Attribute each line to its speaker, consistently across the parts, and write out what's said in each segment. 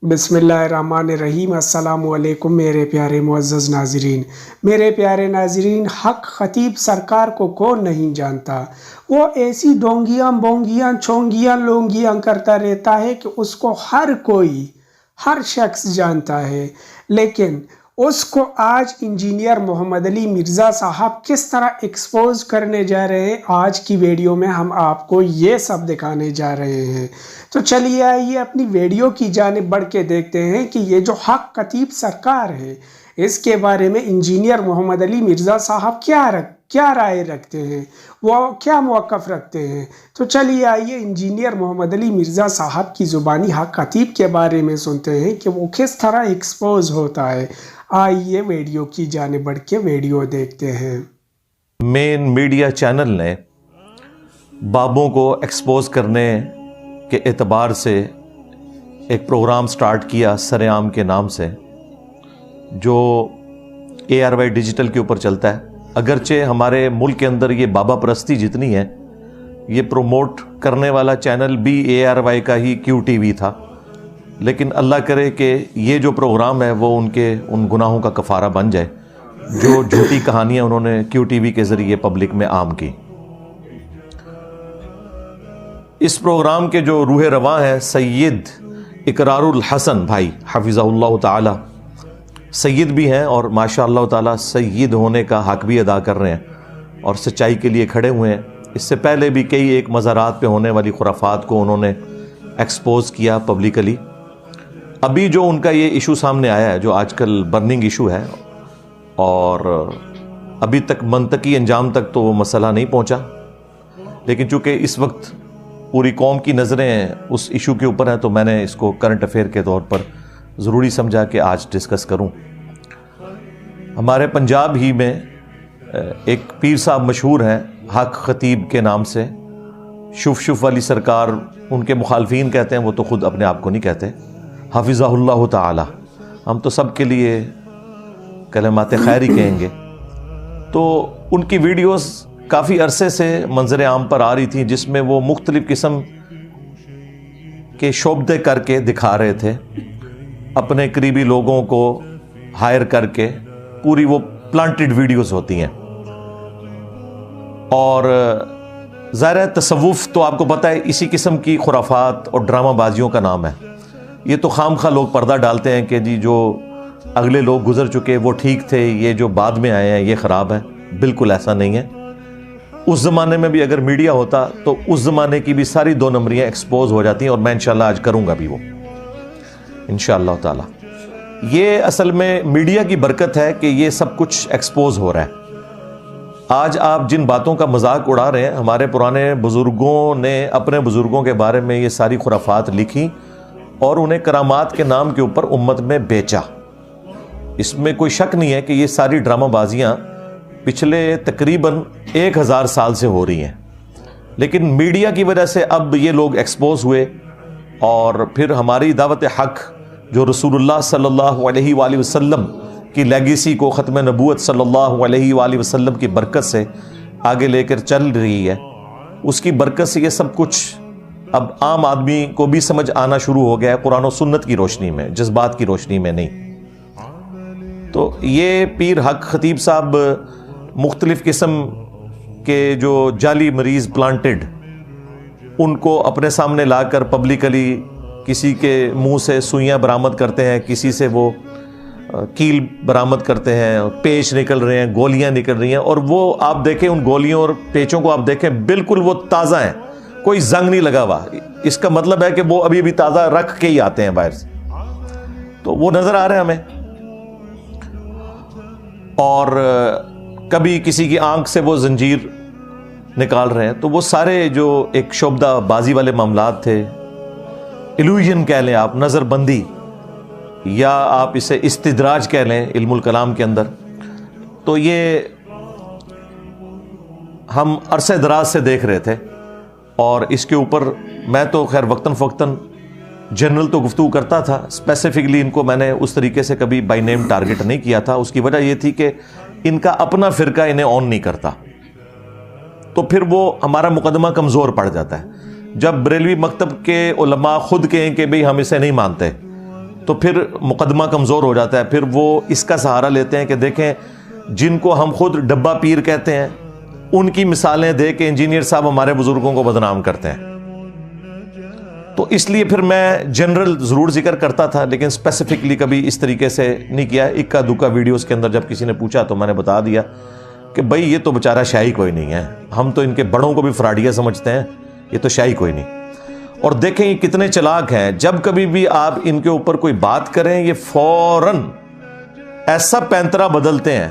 Speaker 1: बिस्मिल्लाहिर्रहमानिर्रहीम। अस्सलाम वालेकुम मेरे प्यारे मुअज़्ज़ज़ नाज़रीन। मेरे प्यारे नाज़रीन, हक ख़तीब सरकार को कौन नहीं जानता। वो ऐसी डोंगियाँ बोंगियाँ चोंगियाँ लोंगियाँ करता रहता है कि उसको हर कोई, हर शख्स जानता है। लेकिन उसको आज इंजीनियर मोहम्मद अली मिर्ज़ा साहब किस तरह एक्सपोज करने जा रहे हैं, आज की वीडियो में हम आपको ये सब दिखाने जा रहे हैं। तो चलिए आइए अपनी वीडियो की जानिब बढ़ के देखते हैं कि ये जो हक खतीब सरकार है, इसके बारे में इंजीनियर मोहम्मद अली मिर्ज़ा साहब क्या राय रखते हैं, वो क्या मौक़िफ़ रखते हैं। तो चलिए आइए इंजीनियर मोहम्मद अली मिर्ज़ा साहब की ज़ुबानी हक खतीब के बारे में सुनते हैं कि वो किस तरह एक्सपोज होता है। आइए वीडियो की जानिब बढ़ के वीडियो देखते हैं।
Speaker 2: मेन मीडिया चैनल ने बाबों को एक्सपोज करने के एतबार से एक प्रोग्राम स्टार्ट किया सरेआम के नाम से, जो ARY डिजिटल के ऊपर चलता है। अगरचे हमारे मुल्क के अंदर ये बाबा परस्ती जितनी है, ये प्रोमोट करने वाला चैनल भी ARY का ही QTV था, लेकिन अल्लाह करे कि ये जो प्रोग्राम है वो उनके उन गुनाहों का कफ़ारा बन जाए जो झूठी कहानियाँ उन्होंने QTV के ज़रिए पब्लिक में आम की। इस प्रोग्राम के जो रूह रवां हैं सैयद इकरारुल हसन भाई हफिज़हुल्लाह ताला, सैयद भी हैं और माशाअल्लाह ताला सैयद होने का हक भी अदा कर रहे हैं और सच्चाई के लिए खड़े हुए हैं। इससे पहले भी कई एक मज़ारात पे होने वाली खुराफात को उन्होंने एक्सपोज किया पब्लिकली। अभी जो उनका ये इशू सामने आया है, जो आजकल बर्निंग इशू है, और अभी तक मंतकी अंजाम तक तो वो मसला नहीं पहुंचा, लेकिन चूंकि इस वक्त पूरी कौम की नज़रें उस इशू के ऊपर हैं, तो मैंने इसको करंट अफेयर के तौर पर ज़रूरी समझा कि आज डिस्कस करूं। हमारे पंजाब ही में एक पीर साहब मशहूर हैं हक खतीब के नाम से, शुफ वाली सरकार उनके मुखालफीन कहते हैं, वो तो ख़ुद अपने आप को नहीं कहते, हफिज़हुल्लाह ताला। हम तो सब के लिए कलमात खैर ही कहेंगे। तो उनकी वीडियोस काफ़ी अरसे से मंजर आम पर आ रही थी, जिसमें वो मुख्तलिफ़ किस्म के शोबदे करके दिखा रहे थे, अपने करीबी लोगों को हायर करके। पूरी वो प्लांटेड वीडियोस होती हैं, और ज़ाहिर तसव्वुफ़ तो आपको पता है इसी किस्म की खुराफात और ड्रामा बाजियों का नाम है। ये तो खामखा लोग पर्दा डालते हैं कि जी जो अगले लोग गुजर चुके वो ठीक थे, ये जो बाद में आए हैं ये ख़राब है। बिल्कुल ऐसा नहीं है। उस ज़माने में भी अगर मीडिया होता तो उस ज़माने की भी सारी 2 नंबरियाँ एक्सपोज हो जाती हैं, और मैं इंशाल्लाह आज करूँगा भी वो, इंशाल्लाह ताला। ये असल में मीडिया की बरकत है कि ये सब कुछ एक्सपोज हो रहा है। आज आप जिन बातों का मजाक उड़ा रहे हैं, हमारे पुराने बुज़ुर्गों ने अपने बुज़ुर्गों के बारे में ये सारी खुराफात लिखी और उन्हें करामात के नाम के ऊपर उम्मत में बेचा। इसमें कोई शक नहीं है कि ये सारी ड्रामाबाजियाँ पिछले तकरीबन 1000 साल से हो रही हैं, लेकिन मीडिया की वजह से अब ये लोग एक्सपोज हुए, और फिर हमारी दावत हक जो रसूलुल्लाह सल्लल्लाहु अलैहि वसल्लम की लेगेसी को, ख़त्म नबूवत सल्लल्लाहु अलैहि वसल्लम की बरकत से आगे लेकर चल रही है, उसकी बरकत से ये सब कुछ अब आम आदमी को भी समझ आना शुरू हो गया है, कुरान और सुन्नत की रोशनी में, जज्बात की रोशनी में नहीं। तो ये पीर हक खतीब साहब मुख्तलिफ़ किस्म के जो जाली मरीज़ प्लांटेड, उनको अपने सामने लाकर पब्लिकली किसी के मुंह से सुइयां बरामद करते हैं, किसी से वो कील बरामद करते हैं, पेच निकल रहे हैं, गोलियां निकल रही हैं, और वो आप देखें उन गोलियों और पेचों को, आप देखें बिल्कुल वो ताज़ा हैं, कोई जंग नहीं लगा हुआ। इसका मतलब है कि वो अभी भी ताज़ा रख के ही आते हैं बाहर से, तो वो नज़र आ रहे हैं हमें। और कभी किसी की आंख से वो जंजीर निकाल रहे हैं, तो वो सारे जो एक शोबदा बाजी वाले मामलात थे, इल्यूजन कह लें आप, नज़रबंदी, या आप इसे इस्तिदराज कह लें इल्मुल कलाम के अंदर, तो ये हम अरसे दराज से देख रहे थे। और इसके ऊपर मैं तो खैर वक्तन फ़वक्तन जनरल तो गुफ्तगू करता था, स्पेसिफिकली इनको मैंने उस तरीके से कभी बाय नेम टारगेट नहीं किया था। उसकी वजह ये थी कि इनका अपना फ़िरका इन्हें ऑन नहीं करता, तो फिर वो हमारा मुकदमा कमज़ोर पड़ जाता है। जब बरेलवी मकतब के उलमा खुद कहें कि भाई हम इसे नहीं मानते, تو پھر مقدمہ کمزور ہو جاتا ہے. پھر وہ اس کا سہارا لیتے ہیں کہ دیکھیں جن کو ہم خود ڈبہ پیر کہتے ہیں ان کی مثالیں دے کے انجینئر صاحب ہمارے بزرگوں کو بدنام کرتے ہیں. تو اس لیے پھر میں جنرل ضرور ذکر کرتا تھا لیکن اسپیسیفکلی کبھی اس طریقے سے نہیں کیا. اکا دکا ویڈیوز کے اندر جب کسی نے پوچھا تو میں نے بتا دیا کہ بھائی یہ تو بیچارہ شاہی کوئی نہیں ہے, ہم تو ان کے بڑوں کو بھی فراڈیا سمجھتے ہیں, یہ تو شاہی کوئی نہیں. اور دیکھیں یہ کتنے چلاک ہیں, جب کبھی بھی آپ ان کے اوپر کوئی بات کریں یہ فوراً ایسا پینترا بدلتے ہیں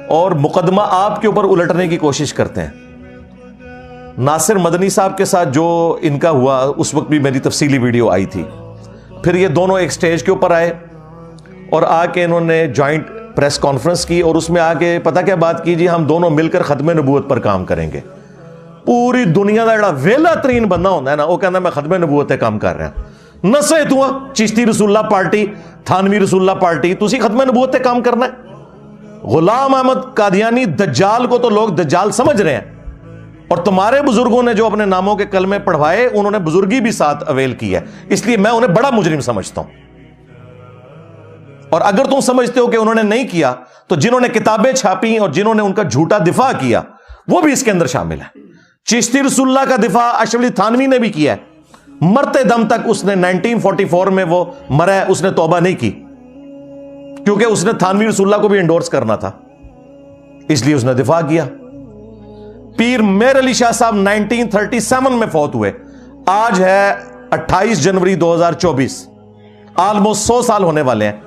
Speaker 2: اور مقدمہ آپ کے اوپر الٹنے کی کوشش کرتے ہیں. ناصر مدنی صاحب کے ساتھ جو ان کا ہوا اس وقت بھی میری تفصیلی ویڈیو آئی تھی. پھر یہ دونوں ایک سٹیج کے اوپر آئے اور آ کے انہوں نے جوائنٹ پریس کانفرنس کی اور اس میں آ کے پتہ کیا بات کی, جی ہم دونوں مل کر ختم نبوت پر کام کریں گے. پوری دنیا کا جڑا ویلا ترین بندہ ہوتا ہے نا وہ کہنا میں ختم نبوت پہ کام کر رہا ہوں. نسے تو چشتی رسول اللہ پارٹی, تھانوی رسول اللہ پارٹی, تسی ختم نبوت پہ کام کرنا ہے. غلام احمد قادیانی دجال کو تو لوگ دجال سمجھ رہے ہیں اور تمہارے بزرگوں نے جو اپنے ناموں کے کلمے پڑھوائے انہوں نے بزرگی بھی ساتھ اویل کی ہے, اس لیے میں انہیں بڑا مجرم سمجھتا ہوں. اور اگر تم سمجھتے ہو کہ انہوں نے نہیں کیا تو جنہوں نے کتابیں چھاپی اور جنہوں نے ان کا جھوٹا دفاع کیا وہ بھی اس کے اندر شامل ہے. چشتی رسول اللہ کا دفاع اشرف علی تھانوی نے بھی کیا ہے, مرتے دم تک اس نے 1944 میں وہ مرا ہے, اس نے توبہ نہیں کی کیونکہ اس نے تھانوی رسول اللہ کو بھی انڈورس کرنا تھا, اس لیے اس نے دفاع کیا. پیر میر علی شاہ صاحب 1937 میں فوت ہوئے, آج ہے 28 جنوری 2024, آلموسٹ 100 سال ہونے والے ہیں.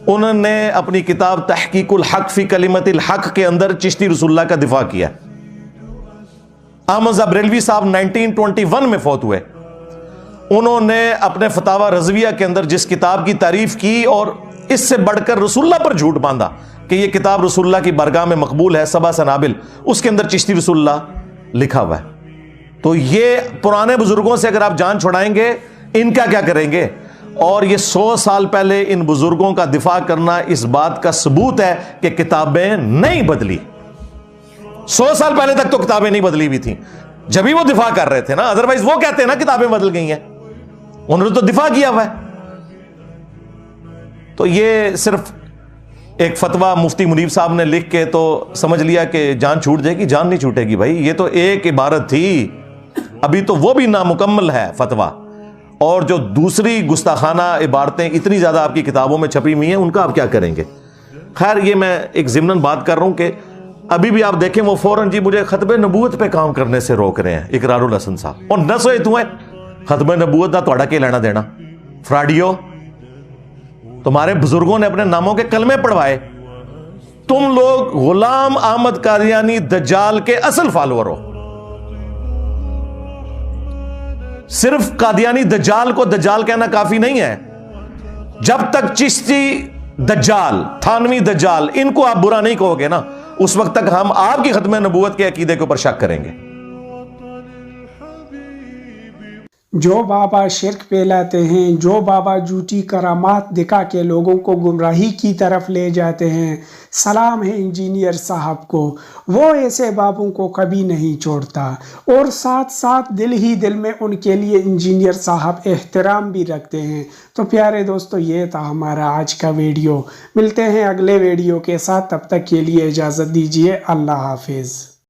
Speaker 2: انہوں نے اپنی کتاب تحقیق الحق فی کلمت الحق کے اندر چشتی رسول اللہ کا دفاع کیا. احمد ذا بریلوی صاحب 1921 میں فوت ہوئے, انہوں نے اپنے فتاوی رضویہ کے اندر جس کتاب کی تعریف کی اور اس سے بڑھ کر رسول اللہ پر جھوٹ باندھا کہ یہ کتاب رسول اللہ کی بارگاہ میں مقبول ہے, سبع سنابل, اس کے اندر چشتی رسول اللہ لکھا ہوا ہے. تو یہ پرانے بزرگوں سے اگر آپ جان چھڑائیں گے ان کا کیا کریں گے؟ اور یہ 100 سال پہلے ان بزرگوں کا دفاع کرنا اس بات کا ثبوت ہے کہ کتابیں نہیں بدلی. 100 سال پہلے تک تو کتابیں نہیں بدلی ہوئی تھیں جبھی وہ دفاع کر رہے تھے نا, ادروائز وہ کہتے ہیں نا کتابیں بدل گئی ہیں, انہوں نے تو دفاع کیا ہوا ہے. تو یہ صرف ایک فتویٰ مفتی منیب صاحب نے لکھ کے تو سمجھ لیا کہ جان چھوٹ جائے گی, جان نہیں چھوٹے گی بھائی, یہ تو ایک عبارت تھی, ابھی تو وہ بھی نامکمل ہے فتویٰ. اور جو دوسری گستاخانہ عبارتیں اتنی زیادہ آپ کی کتابوں میں چھپی ہوئی ہیں ان کا آپ کیا کریں گے؟ خیر یہ میں ایک ضمناً بات کر رہا ہوں کہ ابھی بھی آپ دیکھیں وہ فوراً جی مجھے ختم نبوت پہ کام کرنے سے روک رہے ہیں اقرار الحسن صاحب, اور نہ سوئے تو ہے ختم نبوت دا تھوڑا کے لینا دینا. فراڈیو, تمہارے بزرگوں نے اپنے ناموں کے کلمے پڑھوائے, تم لوگ غلام احمد قادیانی دجال کے اصل فالوور ہو. صرف قادیانی دجال کو دجال کہنا کافی نہیں ہے, جب تک چشتی دجال, تھانوی دجال ان کو آپ برا نہیں کہو گے نا اس وقت تک ہم آپ کی ختم نبوت کے عقیدے کے اوپر شک کریں گے.
Speaker 1: جو بابا شرک پھیلاتے ہیں, جو بابا جھوٹی کرامات دکھا کے لوگوں کو گمراہی کی طرف لے جاتے ہیں, سلام ہے انجینئر صاحب کو, وہ ایسے بابوں کو کبھی نہیں چھوڑتا اور ساتھ ساتھ دل ہی دل میں ان کے لیے انجینئر صاحب احترام بھی رکھتے ہیں. تو پیارے دوستو یہ تھا ہمارا آج کا ویڈیو, ملتے ہیں اگلے ویڈیو کے ساتھ, تب تک کے لیے اجازت دیجیے, اللہ حافظ.